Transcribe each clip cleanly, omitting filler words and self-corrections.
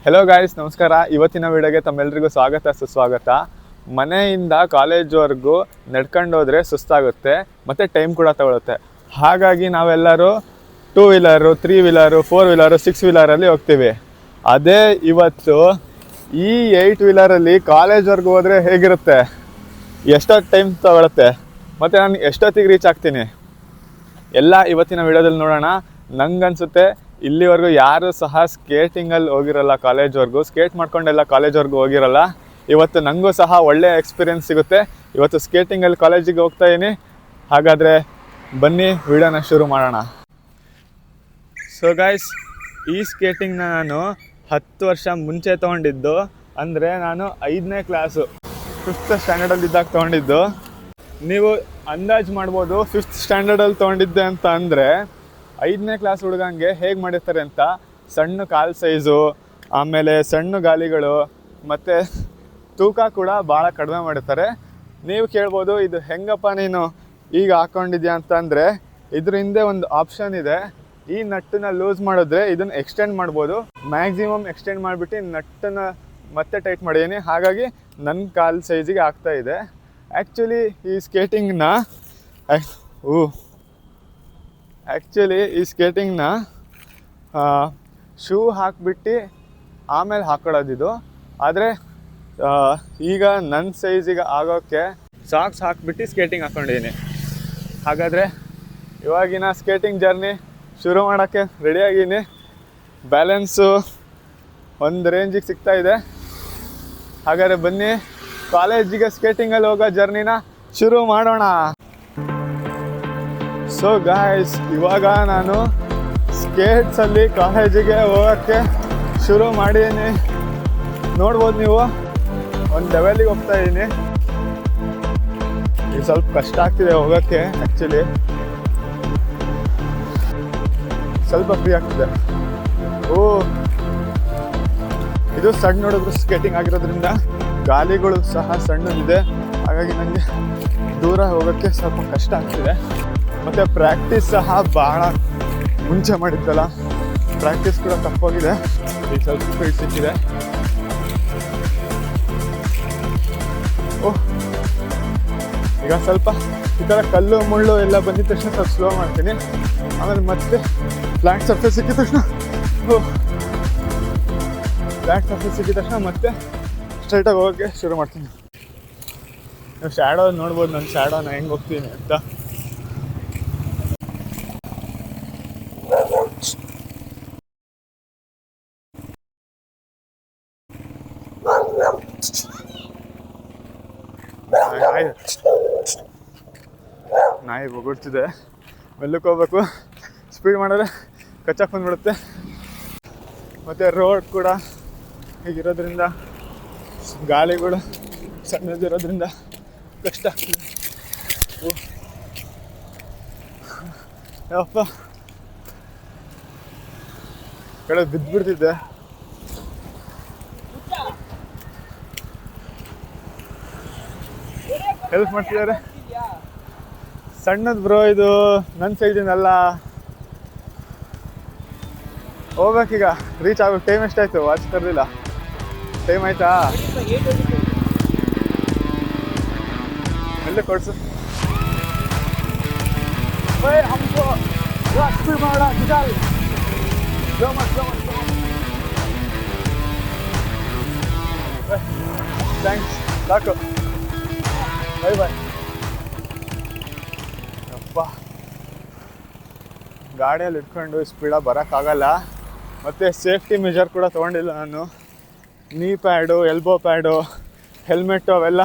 Hello guys, ನಮಸ್ಕಾರ. ಇವತ್ತಿನ ವಿಡಿಯೋಗೆ ತಮ್ಮೆಲ್ಲರಿಗೂ ಸ್ವಾಗತ ಸುಸ್ವಾಗತ. ಮನೆಯಿಂದ ಕಾಲೇಜ್ವರೆಗೂ ನಡ್ಕೊಂಡು ಹೋದರೆ ಸುಸ್ತಾಗುತ್ತೆ ಮತ್ತು ಟೈಮ್ ಕೂಡ ತಗೊಳುತ್ತೆ. ಹಾಗಾಗಿ ನಾವೆಲ್ಲರೂ 2 ವೀಲರು, 3 ವೀಲರು, 4 ವೀಲರು, 6 ವೀಲರಲ್ಲಿ ಹೋಗ್ತೀವಿ. ಅದೇ ಇವತ್ತು ಈ 8 ವೀಲರಲ್ಲಿ ಕಾಲೇಜ್ವರೆಗೂ ಹೋದರೆ ಹೇಗಿರುತ್ತೆ, ಎಷ್ಟೊತ್ತು ಟೈಮ್ ತಗೊಳುತ್ತೆ ಮತ್ತು ನಾನು ಎಷ್ಟೊತ್ತಿಗೆ ರೀಚ್ ಆಗ್ತೀನಿ ಎಲ್ಲ ಇವತ್ತಿನ ವಿಡಿಯೋದಲ್ಲಿ ನೋಡೋಣ. ನಂಗನ್ಸುತ್ತೆ ಇಲ್ಲಿವರೆಗೂ ಯಾರು ಸಹ ಸ್ಕೇಟಿಂಗಲ್ಲಿ ಹೋಗಿರಲ್ಲ, ಕಾಲೇಜ್ವರೆಗೂ ಸ್ಕೇಟ್ ಮಾಡ್ಕೊಂಡೆಲ್ಲ ಕಾಲೇಜ್ವರೆಗೂ ಹೋಗಿರಲ್ಲ. ಇವತ್ತು ನನಗೂ ಸಹ ಒಳ್ಳೆಯ ಎಕ್ಸ್ಪೀರಿಯೆನ್ಸ್ ಸಿಗುತ್ತೆ. ಇವತ್ತು ಸ್ಕೇಟಿಂಗಲ್ಲಿ ಕಾಲೇಜಿಗೆ ಹೋಗ್ತಾ ಇದ್ದೀನಿ. ಹಾಗಾದರೆ ಬನ್ನಿ ವಿಡಿಯೋನ ಶುರು ಮಾಡೋಣ. ಸೊ ಗೈಸ್, ಈ ಸ್ಕೇಟಿಂಗ್ನ ನಾನು 10 ವರ್ಷ ಮುಂಚೆ ತೊಗೊಂಡಿದ್ದು. ಅಂದರೆ ನಾನು 5ನೇ ಕ್ಲಾಸು 5th ಸ್ಟ್ಯಾಂಡರ್ಡಲ್ಲಿದ್ದಾಗ ತೊಗೊಂಡಿದ್ದು. ನೀವು ಅಂದಾಜು ಮಾಡ್ಬೋದು 5th ಸ್ಟ್ಯಾಂಡರ್ಡಲ್ಲಿ ತೊಗೊಂಡಿದ್ದೆ ಅಂತ ಅಂದರೆ 5ನೇ ಕ್ಲಾಸ್ ಹುಡುಗಂಗೆ ಹೇಗೆ ಮಾಡಿರ್ತಾರೆ ಅಂತ. ಸಣ್ಣ ಕಾಲು ಸೈಜು, ಆಮೇಲೆ ಸಣ್ಣ ಗಾಲಿಗಳು ಮತ್ತು ತೂಕ ಕೂಡ ಭಾಳ ಕಡಿಮೆ ಮಾಡಿರ್ತಾರೆ. ನೀವು ಕೇಳ್ಬೋದು, ಇದು ಹೆಂಗಪ್ಪ ನೀನು ಈಗ ಹಾಕ್ಕೊಂಡಿದ್ಯಾ ಅಂತಂದರೆ, ಇದ್ರ ಹಿಂದೆ ಒಂದು ಆಪ್ಷನ್ ಇದೆ. ಈ ನಟ್ಟನ್ನು ಲೂಸ್ ಮಾಡಿದ್ರೆ ಇದನ್ನು ಎಕ್ಸ್ಟೆಂಡ್ ಮಾಡ್ಬೋದು. ಮ್ಯಾಕ್ಸಿಮಮ್ ಎಕ್ಸ್ಟೆಂಡ್ ಮಾಡಿಬಿಟ್ಟು ನಟ್ಟನ್ನು ಮತ್ತೆ ಟೈಟ್ ಮಾಡಿದ್ದೀನಿ. ಹಾಗಾಗಿ ನನ್ನ ಕಾಲು ಸೈಜಿಗೆ ಆಗ್ತಾಯಿದೆ. ಆ್ಯಕ್ಚುಲಿ ಈ ಸ್ಕೇಟಿಂಗ್ನ ಶೂ ಹಾಕಿಬಿಟ್ಟು ಆಮೇಲೆ ಹಾಕ್ಕೊಳ್ಳೋದಿದು. ಆದರೆ ಈಗ ನನ್ನ ಸೈಜಿಗೆ ಆಗೋಕ್ಕೆ ಸಾಕ್ಸ್ ಹಾಕಿಬಿಟ್ಟು ಸ್ಕೇಟಿಂಗ್ ಹಾಕ್ಕೊಂಡಿದ್ದೀನಿ. ಹಾಗಾದರೆ ಇವಾಗಿನ ಸ್ಕೇಟಿಂಗ್ ಜರ್ನಿ ಶುರು ಮಾಡೋಕ್ಕೆ ರೆಡಿಯಾಗಿದ್ದೀನಿ. ಬ್ಯಾಲೆನ್ಸು ಒಂದು ರೇಂಜಿಗೆ ಸಿಗ್ತಾಯಿದೆ. ಹಾಗಾದರೆ ಬನ್ನಿ ಕಾಲೇಜಿಗೆ ಸ್ಕೇಟಿಂಗಲ್ಲಿ ಹೋಗೋ ಜರ್ನಿನ ಶುರು ಮಾಡೋಣ. ಸೊ ಗಾಯ್ಸ್, ಇವಾಗ ನಾನು ಸ್ಕೇಟ್ಸಲ್ಲಿ ಕಾಲೇಜಿಗೆ ಹೋಗೋಕ್ಕೆ ಶುರು ಮಾಡಿದ್ದೀನಿ. ನೋಡ್ಬೋದು ನೀವು, ಒಂದು ಲೆವೆಲಿಗೆ ಹೋಗ್ತಾ ಇದ್ದೀನಿ. ಈಗ ಸ್ವಲ್ಪ ಕಷ್ಟ ಆಗ್ತಿದೆ ಹೋಗೋಕ್ಕೆ. ಆ್ಯಕ್ಚುಲಿ ಸ್ವಲ್ಪ ಫ್ರೀ ಆಗ್ತಿದೆ. ಇದು ಸಣ್ಣ ಹುಡುಗರು ಸ್ಕೇಟಿಂಗ್ ಆಗಿರೋದ್ರಿಂದ ಗಾಲಿಗಳು ಸಹ ಸಣ್ಣದಿದೆ. ಹಾಗಾಗಿ ನನಗೆ ದೂರ ಹೋಗೋಕ್ಕೆ ಸ್ವಲ್ಪ ಕಷ್ಟ ಆಗ್ತಿದೆ. ಮತ್ತು ಪ್ರಾಕ್ಟೀಸ್ ಸಹ ಭಾಳ ಮುಂಚೆ ಮಾಡಿದ್ದಲ್ಲ, ಪ್ರಾಕ್ಟೀಸ್ ಕೂಡ ತಪ್ಪೋಗಿದೆ. ಈಗ ಸ್ವಲ್ಪ ಸ್ಪೀಡ್ ಸಿಕ್ಕಿದೆ. ಈಗ ಸ್ವಲ್ಪ ಈ ಥರ ಕಲ್ಲು ಮುಳ್ಳು ಎಲ್ಲ ಬಂದಿದ ತಕ್ಷಣ ಸ್ವಲ್ಪ ಸ್ಲೋ ಮಾಡ್ತೀನಿ. ಆಮೇಲೆ ಮತ್ತೆ ಫ್ಲ್ಯಾಟ್ ಸರ್ಫೇಸ್ ಸಿಕ್ಕಿದ ತಕ್ಷಣ ಮತ್ತೆ ಸ್ಟ್ರೈಟಾಗಿ ಹೋಗೋಕ್ಕೆ ಶುರು ಮಾಡ್ತೀನಿ. ನೀವು ಶ್ಯಾಡೋ ನೋಡ್ಬೋದು, ನನ್ನ ಶ್ಯಾಡೋನ ಹೆಂಗೆ ಹೋಗ್ತೀನಿ ಅಂತ. ನಾಯಿ ಬೊಗಳ್ತಿದೆ. ಮೆಲ್ಲಕ್ಕೆ ಹೋಗ್ಬೇಕು. ಸ್ಪೀಡ್ ಮಾಡಿದ್ರೆ ಕಚ್ಚಾಕ್ ಬಂದ್ಬಿಡುತ್ತೆ. ಮತ್ತು ರೋಡ್ ಕೂಡ ಹೀಗಿರೋದ್ರಿಂದ, ಗಾಳಿಗಳು ಸಣ್ಣದಿರೋದ್ರಿಂದ ಕಷ್ಟ ಆಗ್ತಿದೆ. ಯಪ್ಪ, ಕಡೆ ಬಿದ್ದುಬಿಡ್ತಿದ್ದೆ. ಹೆಲ್ಪ್ ಮಾಡ್ತಿದ್ದಾರೆ. ಸಣ್ಣದು ಬ್ರೋ, ಇದು ನನ್ನ ಸೈಜಿನಲ್ಲ. ಹೋಗ್ಬೇಕೀಗ. ರೀಚ್ ಆಗೋಕ್ಕೆ ಟೈಮ್ ಎಷ್ಟಾಯಿತು? ವಾಚ್ ತರಲಿಲ್ಲ. ಟೈಮ್ ಆಯ್ತಾ? ಎಲ್ಲ ಕೊಡ್ಸು. ಥ್ಯಾಂಕ್ಸ್, ಸಾಕು. ಬಾಯ್ ಬಾಯ್. ಅಪ್ಪ, ಗಾಡಿಯಲ್ಲಿ ಇಟ್ಕೊಂಡು ಸ್ಪೀಡಾಗಿ ಬರೋಕ್ಕಾಗಲ್ಲ. ಮತ್ತು ಸೇಫ್ಟಿ ಮೆಜರ್ ಕೂಡ ತೊಗೊಂಡಿಲ್ಲ ನಾನು. ನೀ ಪ್ಯಾಡು, ಎಲ್ಬೋ ಪ್ಯಾಡು, ಹೆಲ್ಮೆಟ್ಟು ಅವೆಲ್ಲ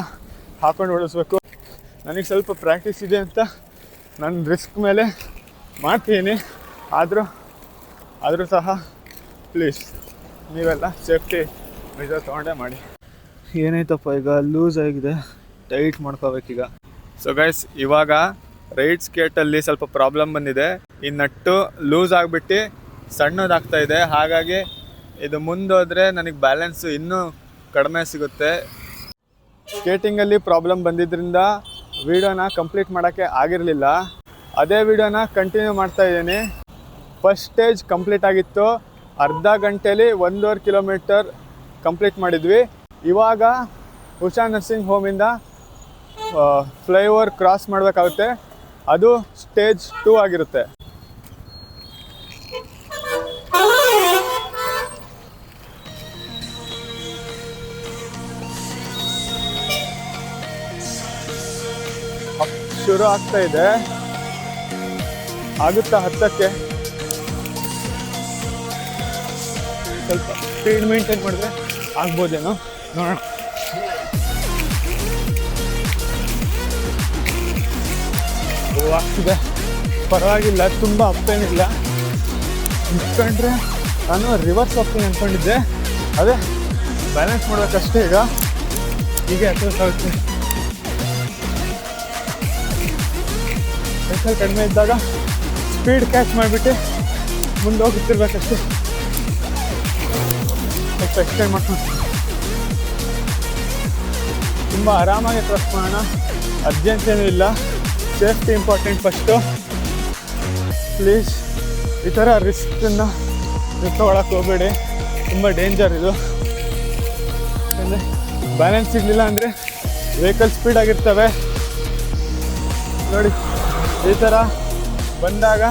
ಹಾಕೊಂಡು ಓಡಿಸ್ಬೇಕು. ನನಗೆ ಸ್ವಲ್ಪ ಪ್ರಾಕ್ಟೀಸ್ ಇದೆ ಅಂತ ನಾನು ರಿಸ್ಕ್ ಮೇಲೆ ಮಾಡ್ತೀನಿ. ಆದರೂ ಸಹ ಪ್ಲೀಸ್ ನೀವೆಲ್ಲ ಸೇಫ್ಟಿ ಮೆಜರ್ ತೊಗೊಂಡೇ ಮಾಡಿ. ಏನಾಯ್ತಪ್ಪ, ಈಗ ಲೂಸ್ ಆಗಿದೆ, ಟೈಟ್ ಮಾಡ್ಕೋಬೇಕೀಗ. ಸೊ ಗೈಸ್, ಇವಾಗ ರೈಡ್ ಸ್ಕೇಟಲ್ಲಿ ಸ್ವಲ್ಪ ಪ್ರಾಬ್ಲಮ್ ಬಂದಿದೆ. ಈ ನಟ್ಟು ಲೂಸ್ ಆಗಿಬಿಟ್ಟು ಸಣ್ಣದಾಗ್ತಾಯಿದೆ. ಹಾಗಾಗಿ ಇದು ಮುಂದೋದ್ರೆ ನನಗೆ ಬ್ಯಾಲೆನ್ಸು ಇನ್ನೂ ಕಡಿಮೆ ಸಿಗುತ್ತೆ. ಸ್ಕೇಟಿಂಗಲ್ಲಿ ಪ್ರಾಬ್ಲಮ್ ಬಂದಿದ್ದರಿಂದ ವಿಡಿಯೋನ ಕಂಪ್ಲೀಟ್ ಮಾಡೋಕ್ಕೆ ಆಗಿರಲಿಲ್ಲ. ಅದೇ ವಿಡಿಯೋನ ಕಂಟಿನ್ಯೂ ಮಾಡ್ತಾಯಿದ್ದೀನಿ. ಫಸ್ಟ್ ಸ್ಟೇಜ್ ಕಂಪ್ಲೀಟ್ ಆಗಿತ್ತು. ಅರ್ಧ ಗಂಟೆಯಲ್ಲಿ 1.5 ಕಿಲೋಮೀಟರ್ ಕಂಪ್ಲೀಟ್ ಮಾಡಿದ್ವಿ. ಇವಾಗ ಉಷಾ ನರ್ಸಿಂಗ್ ಹೋಮಿಂದ ಫ್ಲೈಓವರ್ ಕ್ರಾಸ್ ಮಾಡಬೇಕಾಗುತ್ತೆ. ಅದು ಸ್ಟೇಜ್ 2 ಆಗಿರುತ್ತೆ. ಶುರು ಆಗ್ತಾ ಇದೆ. ಆಗುತ್ತಾ 10ಕ್ಕೆ? ಸ್ವಲ್ಪ ಸ್ಪೀಡ್ ಮೇಂಟೈನ್ ಮಾಡಿದ್ರೆ ಆಗ್ಬೋದೇನೋ, ನೋಡೋಣ. ಆಗ್ತಿದೆ, ಪರವಾಗಿಲ್ಲ, ತುಂಬ ಅಪ್ಪೇನಿಲ್ಲ. ನಿಂತ್ಕೊಂಡ್ರೆ ನಾನು ರಿವರ್ಸ್ ಹೋಗ್ತೀನಿ ಅಂದ್ಕೊಂಡಿದ್ದೆ, ಅದೇ ಬ್ಯಾಲೆನ್ಸ್ ಮಾಡೋಕ್ಕಷ್ಟೇ. ಈಗ ಹೀಗೆ ಹತ್ತೋಕ್ಕಾಗುತ್ತೆ. ಸೈಕಲ್ ಕಡಿಮೆ ಇದ್ದಾಗ ಸ್ಪೀಡ್ ಕ್ಯಾಚ್ ಮಾಡಿಬಿಟ್ಟು ಮುಂದೆ ಹೋಗುತ್ತಿರ್ಬೇಕಷ್ಟೇ. ಸ್ವಲ್ಪ ಎಕ್ಸ್ಟೆಂಡ್ ಮಾಡ್ಕೊಂಡು ತುಂಬ ಆರಾಮಾಗಿ ಕ್ರಾಸ್ ಮಾಡೋಣ. ಅರ್ಜೆಂಟ್ ಏನೂ ಇಲ್ಲ. Safety important first. ಪ್ಲೀಸ್ ಈ ಥರ ರಿಸ್ಕನ್ನು ತೊಗೊಳಕ್ಕೆ ಹೋಗಬೇಡಿ, ತುಂಬ ಡೇಂಜರ್ ಇದು. ಯಾಕಂದರೆ ಬ್ಯಾಲೆನ್ಸ್ ಸಿಗಲಿಲ್ಲ ಅಂದರೆ ವೆಹಿಕಲ್ ಸ್ಪೀಡಾಗಿರ್ತವೆ. ನೋಡಿ, ಈ ಥರ ಬಂದಾಗ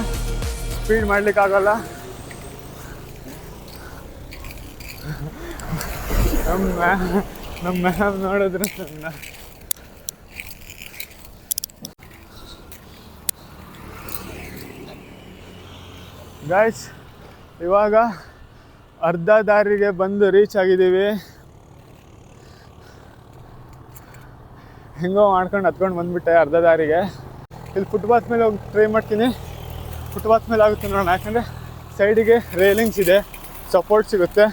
ಸ್ಪೀಡ್ ಮಾಡಲಿಕ್ಕಾಗಲ್ಲ. ನಮ್ಮ ಮ್ಯಾಮ್ ನೋಡಿದ್ರೆ ನನ್ನ ಗೈಸ್, ಇವಾಗ ಅರ್ಧ ದಾರಿಗೆ ಬಂದು ರೀಚ್ ಆಗಿದ್ದೀವಿ. ಹೆಂಗೋ ಮಾಡ್ಕೊಂಡು ಹತ್ಕೊಂಡು ಬಂದುಬಿಟ್ಟೆ ಅರ್ಧ ದಾರಿಗೆ. ಇಲ್ಲಿ ಫುಟ್ಪಾತ್ ಮೇಲೆ ಹೋಗಿ ಟ್ರೈ ಮಾಡ್ತೀನಿ. ಫುಟ್ಪಾತ್ ಮೇಲೆ ಆಗುತ್ತೆ ನೋಡೋಣ, ಯಾಕಂದರೆ ಸೈಡಿಗೆ ರೇಲಿಂಗ್ಸ್ ಇದೆ, ಸಪೋರ್ಟ್ ಸಿಗುತ್ತೆ.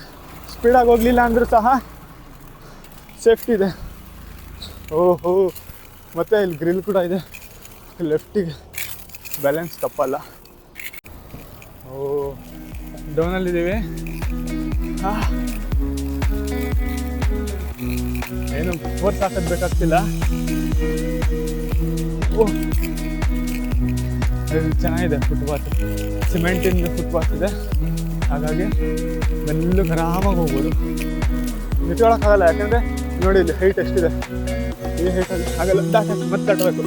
ಸ್ಪೀಡಾಗಿ ಹೋಗಲಿಲ್ಲ ಅಂದರೂ ಸಹ ಸೇಫ್ಟಿ ಇದೆ. ಓಹೋ, ಮತ್ತು ಇಲ್ಲಿ ಗ್ರಿಲ್ ಕೂಡ ಇದೆ. ಲೆಫ್ಟಿಗೆ ಬ್ಯಾಲೆನ್ಸ್ ತಪ್ಪಲ್ಲ. ಓ, ಡೌನಲ್ಲಿದ್ದೀವಿ. ಏನು ಫೋರ್ಸ್ ಹಾಕೋದು ಬೇಕಾಗ್ತಿಲ್ಲ. ಓಹ್, ಚೆನ್ನಾಗಿದೆ ಫುಟ್ಪಾತ್. ಸಿಮೆಂಟಿನ ಫುಟ್ಪಾತ್ ಇದೆ, ಹಾಗಾಗಿ ಮೆಲ್ಲಗೆ ಆರಾಮಾಗಿ ಹೋಗ್ಬೋದು. ನಿಂತ್ಕೊಳ್ಳೋಕ್ಕಾಗಲ್ಲ, ಯಾಕಂದರೆ ನೋಡಿ ಇಲ್ಲಿ ಹೈಟ್ ಎಷ್ಟಿದೆ. ಈ ಹೈಟಲ್ಲಿ ಹಾಗೆಲ್ಲ ಮತ್ತೆ ದಾಟಬೇಕು.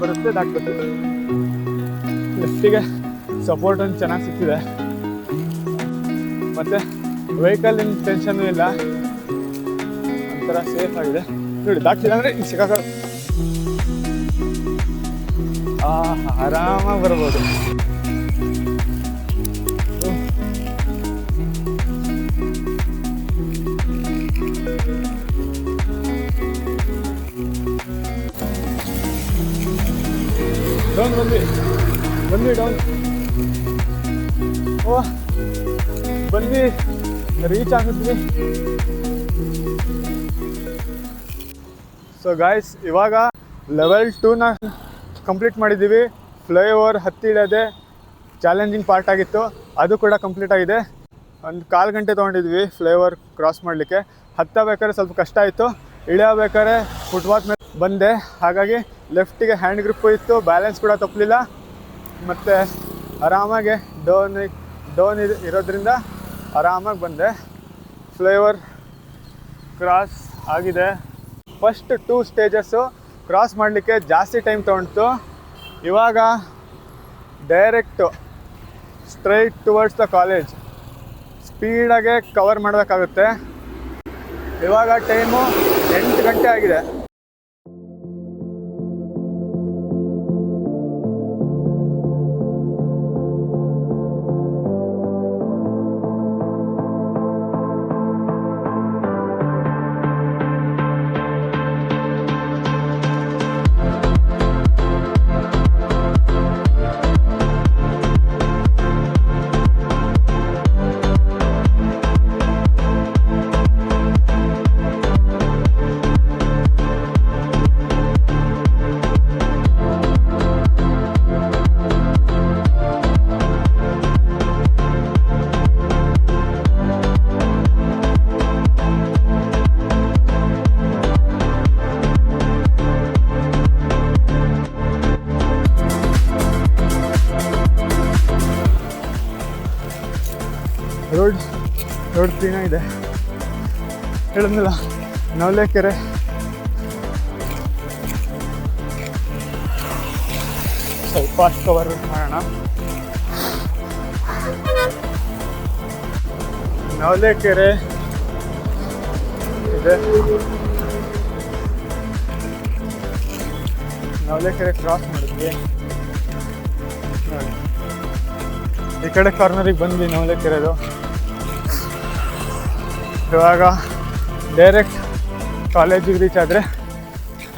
ಬರುತ್ತೆ, ದಾಟಬೇಕು. ಲೆಫ್ಟಿಗೆ ಸಪೋರ್ಟ್ ಒಂದು ಚೆನ್ನಾಗಿ ಸಿಗ್ತಿದೆ, ಮತ್ತು ವೆಹಿಕಲಿನ ಟೆನ್ಷನ್ನೂ ಇಲ್ಲ. ಒಂಥರ ಸೇಫ್ ಆಗಿದೆ. ನೋಡಿ, ದಾಟಿಲ್ಲ ಅಂದರೆ ಈಗ ಸಿಕ್ಕಾಗ ಆರಾಮಾಗಿ ಬರ್ಬೋದು. ಡೌನ್ ಬಂದ್ವಿ ಡೌನ್. ಓ, ಬಂದ್ವಿ, ರೀಚ್ ಆಗಿದ್ವಿ. ಸೊ ಗಾಯ್ಸ್, ಇವಾಗ ಲೆವೆಲ್ 2ನ ಕಂಪ್ಲೀಟ್ ಮಾಡಿದ್ದೀವಿ. ಫ್ಲೈಓವರ್ ಹತ್ತಿಡೋದೇ ಚಾಲೆಂಜಿಂಗ್ ಪಾರ್ಟ್ ಆಗಿತ್ತು, ಅದು ಕೂಡ ಕಂಪ್ಲೀಟ್ ಆಗಿದೆ. ಒಂದು 1/4 ಗಂಟೆ ತೊಗೊಂಡಿದ್ವಿ ಫ್ಲೈಓವರ್ ಕ್ರಾಸ್ ಮಾಡಲಿಕ್ಕೆ. ಹತ್ತಬೇಕಾದ್ರೆ ಸ್ವಲ್ಪ ಕಷ್ಟ ಆಯಿತು, ಇಳಿಯಬೇಕಾದ್ರೆ ಫುಟ್ಪಾತ್ ಮೇಲೆ ಬಂದೆ. ಹಾಗಾಗಿ ಲೆಫ್ಟಿಗೆ ಹ್ಯಾಂಡ್ ಗ್ರಿಪ್ಪು ಇತ್ತು, ಬ್ಯಾಲೆನ್ಸ್ ಕೂಡ ತಪ್ಪಲಿಲ್ಲ. ಮತ್ತು ಆರಾಮಾಗಿ ಡೌನ್ ಇರೋದ್ರಿಂದ ಆರಾಮಾಗಿ ಬಂದೆ. ಫ್ಲೈಓವರ್ ಕ್ರಾಸ್ ಆಗಿದೆ. ಫಸ್ಟ್ 2 ಸ್ಟೇಜಸ್ಸು ಕ್ರಾಸ್ ಮಾಡಲಿಕ್ಕೆ ಜಾಸ್ತಿ ಟೈಮ್ ತೊಗೊಂಡಿತು. ಇವಾಗ direct straight towards the college ಸ್ಪೀಡಾಗೆ ಕವರ್ ಮಾಡಬೇಕಾಗುತ್ತೆ. ಇವಾಗ ಟೈಮು 8 ಗಂಟೆ ಆಗಿದೆ. ರೋಡ್ ಕ್ಲೀನಾಗಿದೆ. ಹೇಳಿದ್ನಲ್ಲ ನವಲೆಕೆರೆ ಸ್ವಲ್ಪ ಫಾಸ್ಟ್ ಕವರ್ ಮಾಡೋಣ. ನವಲೆಕೆರೆ ಇದೆ, ನವಲೆಕೆರೆ ಕ್ರಾಸ್ ಮಾಡಿದ್ವಿ ನೋಡಿ. ಈ ಕಡೆ ಕಾರ್ನರಿಗೆ ಬಂದ್ವಿ ನವಲೆಕೆರೆದು. ಇವಾಗ ಡೈರೆಕ್ಟ್ ಕಾಲೇಜಿಗೆ ರೀಚ್ ಆದರೆ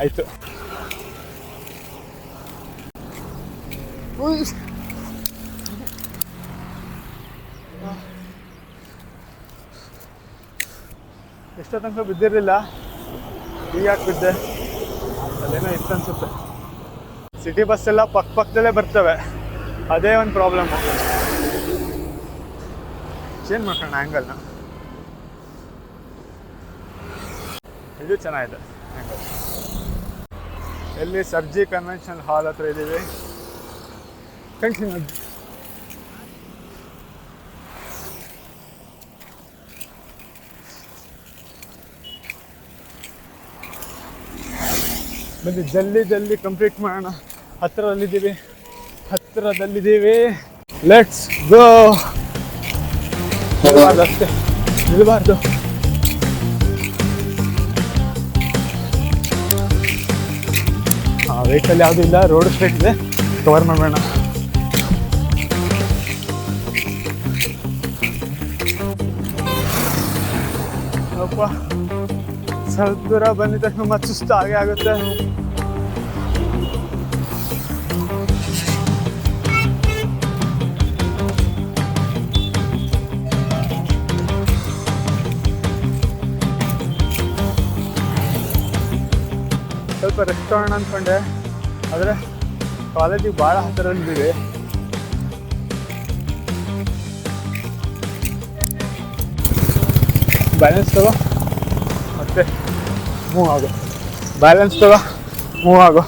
ಆಯಿತು. ಎಷ್ಟೋ ತನಕ ಬಿದ್ದಿರಲಿಲ್ಲ, ಈಗ ಯಾಕೆ ಬಿದ್ದೆ, ಅದೇನೋ ಇತ್ತು ಅನ್ಸುತ್ತೆ. ಸಿಟಿ ಬಸ್ ಎಲ್ಲ ಪಕ್ಕದಲ್ಲೇ ಬರ್ತವೆ, ಅದೇ ಒಂದು ಪ್ರಾಬ್ಲಮ್ಮು. ಚೇಂಜ್ ಮಾಡ್ಕೊಳ್ಳೋಣ ಆ್ಯಂಗಲ್ನ. ಇದು ಚೆನ್ನಾಗಿದೆ ಆ್ಯಂಗಲ್. ಎಲ್ಲಿ ಸರ್ಜಿ ಕನ್ವೆನ್ಷನಲ್ ಹಾಲ್ ಹತ್ರ ಇದ್ದೀವಿ. ಕಂಟಿನ್ಯೂ. ಬನ್ನಿ ಜಲ್ದಿ ಕಂಪ್ಲೀಟ್ ಮಾಡೋಣ. ಹತ್ತಿರದಲ್ಲಿದ್ದೀವಿ. Let's go. ನಿಲ್ಬಾರ್ದು ಅಷ್ಟೇ, ನಿಲ್ಬಾರ್ದು. ವೆಹಿಕಲ್ ಯಾವುದೂ ಇಲ್ಲ, ರೋಡ್ ಸ್ಟ್ರೈಟ್ ಇದೆ, ಕವರ್ ಮಾಡೋಣ. ಅಪ್ಪ ಸ್ವಲ್ಪ ದೂರ ಬಂದಿದ ತಕ್ಷಣ ಮತ್ತೆ ಸುಸ್ತು ಹಾಗೆ ಆಗುತ್ತೆ. ಸ್ವಲ್ಪ ರೆಸ್ಟ್ ಮಾಡೋಣ ಅಂದ್ಕೊಂಡೆ, ಆದರೆ ಕಾಲೇಜಿಗೆ ಭಾಳ ಹತ್ತಿರದಲ್ಲಿದ್ದೀವಿ. ಬ್ಯಾಲೆನ್ಸ್ ತಗೋ ಮತ್ತೆ ಮೂವ್ ಆಗೋ, ಬ್ಯಾಲೆನ್ಸ್ ತಗೋ ಮೂವ್ ಆಗೋ.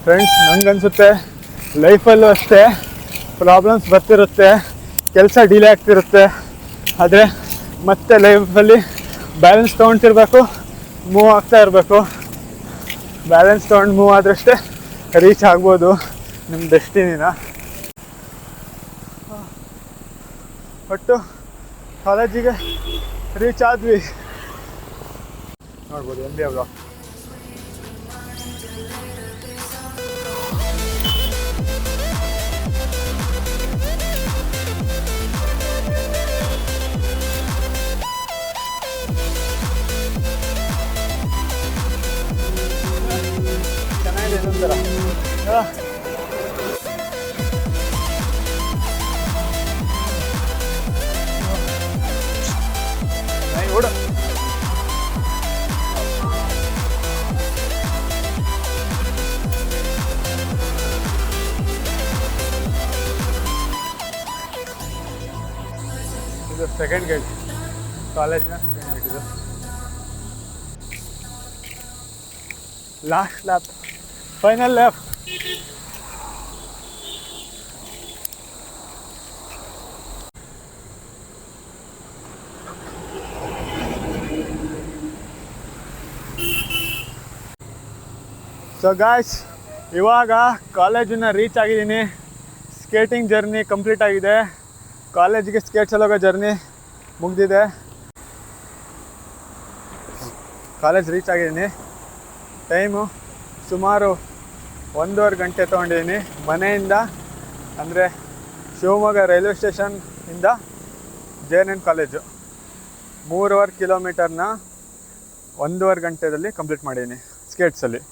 ಫ್ರೆಂಡ್ಸ್, ನನಗನ್ಸುತ್ತೆ ಲೈಫಲ್ಲೂ ಅಷ್ಟೇ ಪ್ರಾಬ್ಲಮ್ಸ್ ಬರ್ತಿರುತ್ತೆ, ಕೆಲಸ ಡಿಲೇ ಆಗ್ತಿರುತ್ತೆ. ಆದರೆ ಮತ್ತೆ ಲೈಫಲ್ಲಿ ಬ್ಯಾಲೆನ್ಸ್ ತೊಗೊಳ್ತಿರ್ಬೇಕು, ಮೂವ್ ಆಗ್ತಾ ಇರಬೇಕು. ಬ್ಯಾಲೆನ್ಸ್ ತೊಗೊಂಡು ಮೂವ್ ಆದ್ರಷ್ಟೇ ರೀಚ್ ಆಗ್ಬೋದು ನಿಮ್ಮ ಡೆಸ್ಟಿನಿನ. ಒಟ್ಟು ಕಾಲೇಜಿಗೆ ರೀಚ್ ಆದ್ವಿ. ನೋಡ್ಬೋದು MBA ಬ್ಲಾಕ್. ಚೆನ್ನಾಗಿದೆ ಇದೊಂಥರ. ಓಡ ಇದು ಸೆಕೆಂಡ್ ಗೇಟ್, ಕಾಲೇಜಿನ ಸೆಕೆಂಡ್ ಗೇಟ್. ಇದು ಲಾಸ್ಟ್ ಲ್ಯಾಪ್, ಫೈನಲ್ ಲ್ಯಾಪ್. ಸೊ ಗಾಯ್ಸ್, ಇವಾಗ ಕಾಲೇಜನ್ನ ರೀಚ್ ಆಗಿದ್ದೀನಿ. ಸ್ಕೇಟಿಂಗ್ ಜರ್ನಿ ಕಂಪ್ಲೀಟ್ ಆಗಿದೆ. ಕಾಲೇಜಿಗೆ ಸ್ಕೇಟ್ಸಲ್ಲಿ ಹೋಗೋ ಜರ್ನಿ ಮುಗಿದಿದೆ. ಕಾಲೇಜ್ ರೀಚ್ ಆಗಿದ್ದೀನಿ. ಟೈಮು ಸುಮಾರು 1.5 ಗಂಟೆ ತೊಗೊಂಡಿದ್ದೀನಿ ಮನೆಯಿಂದ, ಅಂದರೆ ಶಿವಮೊಗ್ಗ ರೈಲ್ವೆ ಸ್ಟೇಷನ್ನಿಂದ JNN ಕಾಲೇಜು. 3.5 ಕಿಲೋಮೀಟರ್ನ 1.5 ಗಂಟೆಯಲ್ಲಿ ಕಂಪ್ಲೀಟ್ ಮಾಡಿದ್ದೀನಿ ಸ್ಕೇಟ್ಸಲ್ಲಿ.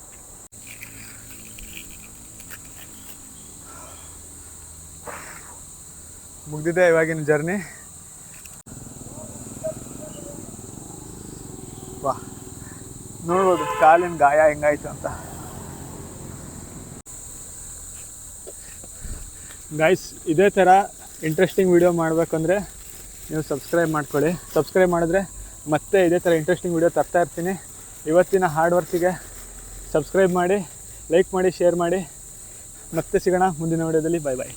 ಮುಗಿದಿದೆ ಇವಾಗಿನ ಜರ್ನಿ. ವಾ, ನೋಡ್ಬೋದು ಕಾಲಿನ ಗಾಯ ಹೆಂಗಾಯ್ತು ಅಂತ. ಗೈಸ್, ಇದೇ ಥರ ಇಂಟ್ರೆಸ್ಟಿಂಗ್ ವಿಡಿಯೋ ಮಾಡಬೇಕಂದ್ರೆ ನೀವು ಸಬ್ಸ್ಕ್ರೈಬ್ ಮಾಡ್ಕೊಳ್ಳಿ. ಸಬ್ಸ್ಕ್ರೈಬ್ ಮಾಡಿದ್ರೆ ಮತ್ತೆ ಇದೇ ಥರ ಇಂಟ್ರೆಸ್ಟಿಂಗ್ ವಿಡಿಯೋ ತರ್ತಾ ಇರ್ತೀನಿ. ಇವತ್ತಿನ ಹಾರ್ಡ್ ವರ್ಕಿಗೆ ಸಬ್ಸ್ಕ್ರೈಬ್ ಮಾಡಿ, ಲೈಕ್ ಮಾಡಿ, ಶೇರ್ ಮಾಡಿ. ಮತ್ತೆ ಸಿಗೋಣ ಮುಂದಿನ ವಿಡಿಯೋದಲ್ಲಿ. ಬಾಯ್ ಬಾಯ್.